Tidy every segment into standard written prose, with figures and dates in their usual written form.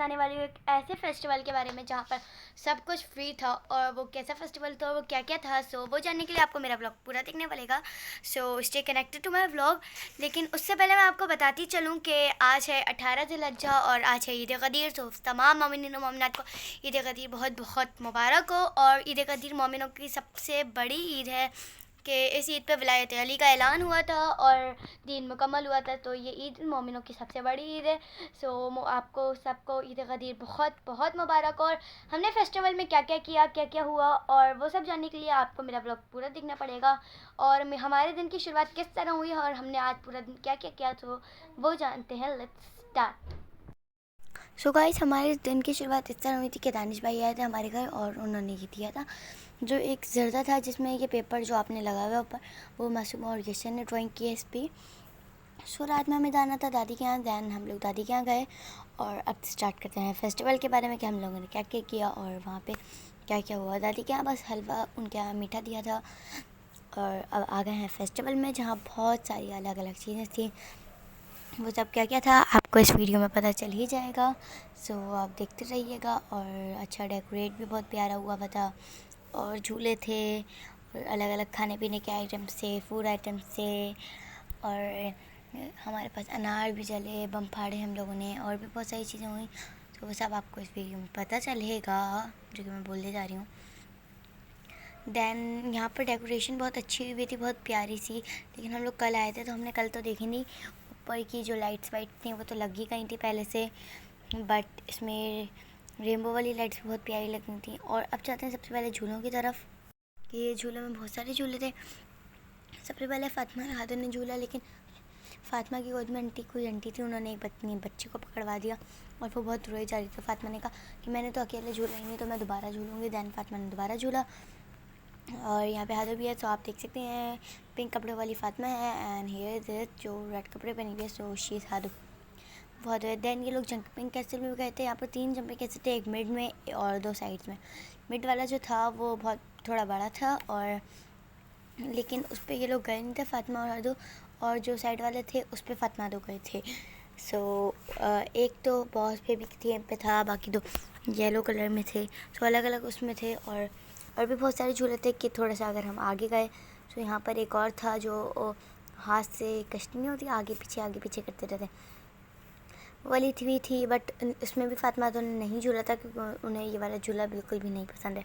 बताने वाली हूँ एक ऐसे फेस्टिवल के बारे में जहाँ पर सब कुछ फ्री था। और वो कैसा फेस्टिवल था, वो क्या क्या था, सो वो जानने के लिए आपको मेरा ब्लॉग पूरा देखना पड़ेगा। So stay connected to my vlog. लेकिन उससे पहले मैं आपको बताती चलूँ कि आज है 18 ज़िलहज्जा और आज है ईद गदीर। तो तमाम मोमिनीन मोमिनात को ईद गदीर बहुत बहुत मुबारक हो। और ईद गदीर मोमिनों की सबसे बड़ी ईद है कि इस ईद पे विलायत अली का ऐलान हुआ था और दीन मुकम्मल हुआ था। तो ये ईद मोमिनों की सबसे बड़ी ईद है। सो आपको सबको ईद गदीर बहुत बहुत मुबारक। और हमने फेस्टिवल में क्या क्या किया, क्या क्या हुआ, और वो सब जानने के लिए आपको मेरा ब्लॉग पूरा देखना पड़ेगा। और हमारे दिन की शुरुआत किस तरह हुई और हमने आज पूरा दिन क्या क्या किया, तो वो जानते हैं। Let's start. सो गाइस, हमारे दिन की शुरुआत इस तरह हुई थी कि दानिश भाई आए थे हमारे घर और उन्होंने ये दिया था जो एक जर्दा था जिसमें ये पेपर जो आपने लगाया हुआ ऊपर, वो मासूम और यशन ने ड्राइंग की है इस पर। सो रात में हमें जाना था दादी के यहाँ, दैन हम लोग दादी के यहाँ गए। और अब स्टार्ट करते हैं फेस्टिवल के बारे में कि हम लोगों ने क्या क्या किया और वहाँ पे क्या क्या हुआ। दादी के यहाँ बस हलवा, उनके यहाँ मीठा दिया था। और अब आ गए हैं फेस्टिवल में जहाँ बहुत सारी अलग अलग चीज़ें थी। वो सब क्या क्या था आपको इस वीडियो में पता चल ही जाएगा। सो आप देखते रहिएगा। और अच्छा डेकोरेट भी बहुत प्यारा हुआ था और झूले थे और अलग अलग खाने पीने के आइटम्स थे, फूड आइटम्स थे। और हमारे पास अनार भी जले, बम फाड़े हम लोगों ने, और भी बहुत सारी चीज़ें हुई। तो वो सब आपको इस वीडियो में पता चलेगा जो कि मैं बोलने जा रही हूँ। दैन यहाँ पर डेकोरेशन बहुत अच्छी हुई थी, बहुत प्यारी सी। लेकिन हम लोग कल आए थे तो हमने कल तो देखी नहीं। ऊपर की जो लाइट्स वाइट थी वो तो लगी गई थी पहले से, बट इसमें रेनबो वाली लाइट्स बहुत प्यारी लग रही थी। और अब चाहते हैं सबसे पहले झूलों की तरफ कि ये झूलों में बहुत सारे झूले थे। सबसे पहले फातिमा के हाथों ने झूला, लेकिन फातिमा की गोद में कोई आंटी थी, उन्होंने एक बच्चे को पकड़वा दिया और वो बहुत रोई जा रही थी। फातिमा ने कहा कि मैंने तो अकेले झूला ही नहीं, तो मैं दोबारा झूलूँगी। दैन फातिमा ने दोबारा झूला। और यहाँ पे हादो भी है, तो आप देख सकते हैं पिंक कपड़े वाली फातिमा है एंड हेयर इज जो रेड कपड़े पहनी हुई है, सो शी इज़ हादो। बहुत दैन ये लोग जंपिंग कैसल में गए थे। यहाँ पर 3 जंपिंग कैसल थे, एक मिड में और 2 साइड्स में। मिड वाला जो था वो बहुत थोड़ा बड़ा था, और लेकिन उस पर ये लोग गए नहीं थे, फातिमा और हादो। और जो साइड वाले थे उस पर फातिमा दो गए थे। सो एक तो बॉस पे भी थीम पे था, बाकी 2 येलो कलर में थे। सो अलग अलग उसमें थे। और भी बहुत सारे झूले थे कि थोड़ा सा अगर हम आगे गए तो यहाँ पर एक और था जो हाथ से कश्ती नहीं होती, आगे पीछे करते रहते, वाली थी। बट इसमें भी फातिमा तो नहीं झूला था क्योंकि उन्हें ये वाला झूला बिल्कुल भी नहीं पसंद है।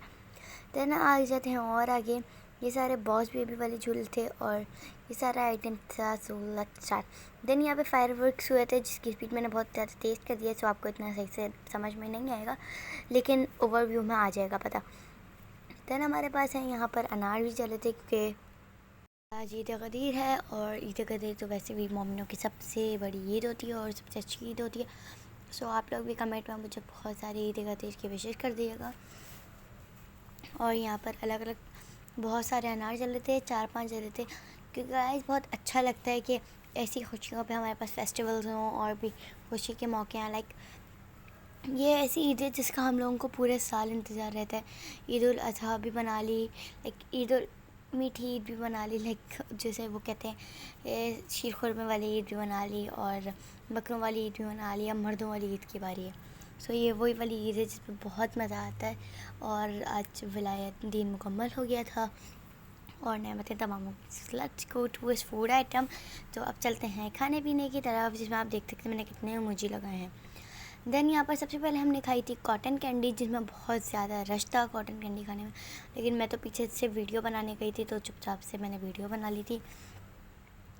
देन आ जाते हैं और आगे, ये सारे बॉस बेबी वाले झूले थे और ये सारा आइटम था। So let's start. देन यहाँ पे फायरवर्क्स हुए थे जिसकी स्पीड मैंने बहुत ज़्यादा तेज़ कर दिया, सो आपको इतना सही से समझ में नहीं आएगा, लेकिन ओवरव्यू में आ जाएगा पता। देन हमारे पास है यहाँ पर अनार भी चले थे क्योंकि आज ईद गदीर है। और ईद गदीर तो वैसे भी मोमिनों की सबसे बड़ी ईद होती है और सबसे अच्छी ईद होती है। सो आप लोग भी कमेंट में मुझे बहुत सारी ईद गदीर की विशेष कर दीजिएगा। और यहाँ पर अलग अलग बहुत सारे अनार जले थे, 4-5 जले थे, क्योंकि गाइस बहुत अच्छा लगता है कि ऐसी खुशियों पे हमारे पास फेस्टिवल्स हों और भी खुशी के मौके हैं। लाइक ये ऐसी ईद है जिसका हम लोगों को पूरे साल इंतज़ार रहता है। ईद उल अज़हा भी बना ली, लाइक ईद उल मीठी ईद भी बना ली, लाइक जैसे वो कहते हैं शीर खुरमे वाली ईद भी बना ली, और बकरों वाली ईद भी बना ली। अब मर्दों वाली ईद की बारी है। सो ये वही वाली ईद है जिसमें बहुत मज़ा आता है। और आज विलायत दीन मुकम्मल हो गया था और नेमतें तमाम हो गई। लेट्स गो टू इस फूड आइटम। तो अब चलते हैं खाने पीने की तरफ, जिसमें आप देख सकते हैं मैंने कितने इमोजी लगाए हैं। देन यहाँ पर सबसे पहले हमने खाई थी कॉटन कैंडी, जिसमें बहुत ज़्यादा रश था कॉटन कैंडी खाने में। लेकिन मैं तो पीछे से वीडियो बनाने गई थी तो चुपचाप से मैंने वीडियो बना ली थी,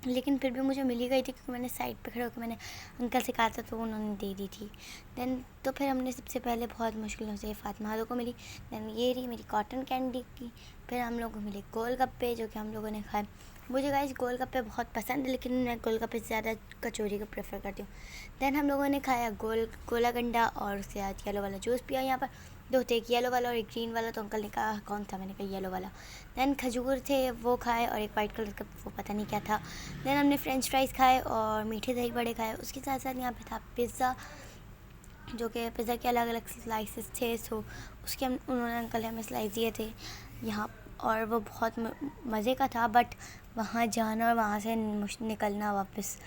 लेकिन फिर भी मुझे मिली गई थी क्योंकि मैंने साइड पे खड़े होकर मैंने अंकल से कहा था तो उन्होंने दे दी थी। देन तो फिर हमने सबसे पहले बहुत मुश्किलों से फातिमा हादो को मिली। देन ये रही मेरी कॉटन कैंडी की। फिर हम लोगों को मिले गोलगप्पे जो कि हम लोगों ने खाए। मुझे गाइस गोलगप्पे बहुत पसंद है, लेकिन मैं गोलगप्पे से ज़्यादा कचौरी को प्रेफर करती हूँ। देन हम लोगों ने खाया गोला गंडा और उसके बाद येलो वाला जूस पिया। यहाँ पर 2 थे, एक येलो वाला और एक ग्रीन वाला, तो अंकल ने कहा कौन था, मैंने कहा येलो वाला। देन खजूर थे वो खाए और एक वाइट कलर का वो पता नहीं क्या था। देन हमने फ्रेंच फ्राइज़ खाए और मीठे दही बड़े खाए। उसके साथ साथ यहाँ पे था पिज़्ज़ा, जो कि पिज़्ज़ा के अलग अलग स्लाइसेस थे। सो उसके उन्होंने अंकल हमें स्लाइस दिए थे यहाँ, और वो बहुत मज़े का था। बट वहाँ जाना और वहाँ से निकलना वापस,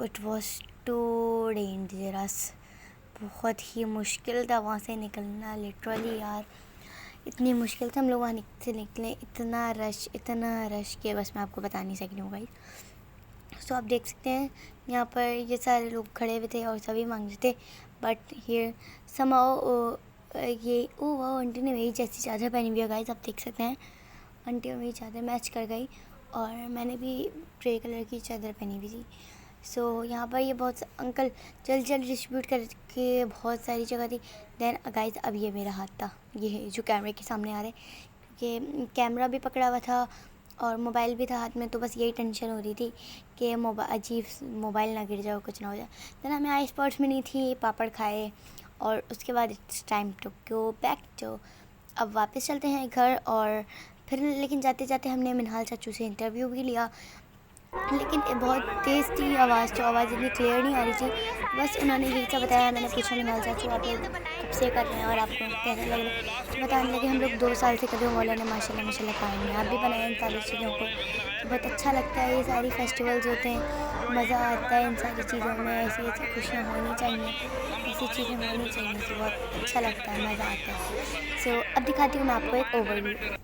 इट वॉज टू डेंजरस, बहुत ही मुश्किल था वहाँ से निकलना, लिटरली यार इतनी मुश्किल से हम लोग वहाँ से निकले। इतना रश कि बस मैं आपको बता नहीं सक रही हूँ गाइस। सो आप देख सकते हैं यहाँ पर ये सारे लोग खड़े हुए थे और सभी मांग रहे थे, बट हियर समहाउ ये वाह आंटी ने मेरी जैसी चादर पहनी हुई है गाइस। आप देख सकते हैं आंटी और मेरी चादर मैच कर गई और मैंने भी ग्रे कलर की चादर पहनी हुई थी। सो यहाँ पर ये बहुत अंकल जल्द डिस्ट्रीब्यूट करके बहुत सारी जगह थी। देन गाइस अब ये मेरा हाथ था, ये जो कैमरे के सामने आ रहे, क्योंकि कैमरा भी पकड़ा हुआ था और मोबाइल भी था हाथ में, तो बस यही टेंशन हो रही थी कि मोबाइल ना गिर जाए, कुछ ना हो जाए। देन हमें आई स्पॉट्स में नहीं थी, पापड़ खाए और उसके बाद it's time to go back to. अब वापस चलते हैं घर। और फिर लेकिन जाते जाते हमने मिनहाल चाचू से इंटरव्यू भी लिया, लेकिन बहुत तेज़ थी आवाज़, तो आवाज़ इतनी क्लियर नहीं आ रही थी। बस उन्होंने यही सब बताया। मैंने पूछा मिनहाल चाचू आप लोग कब से कर रहे हैं और आपको कैसा लग रहा है, तो बताने लगे हम लोग 2 साल से कर रहे हैं। मौला ने माशाल्लाह कामयाब भी बनाया इन सारी चीज़ों को। तो बहुत अच्छा लगता है, ये सारी फेस्टिवल्स होते हैं, मज़ा आता है इन सारी चीज़ों में। ऐसी ऐसी खुशियाँ होनी चाहिए, ऐसी चीज़ें होनी चाहिए, तो बहुत अच्छा लगता है, मज़ा आता है। सो अब दिखाती हूँ मैं आपको एक overview.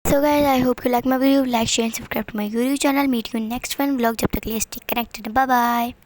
So guys, I hope you like my video. Like, share and subscribe to my YouTube channel. Meet you in next one vlog. जब तक के लिए stay connected. Bye bye.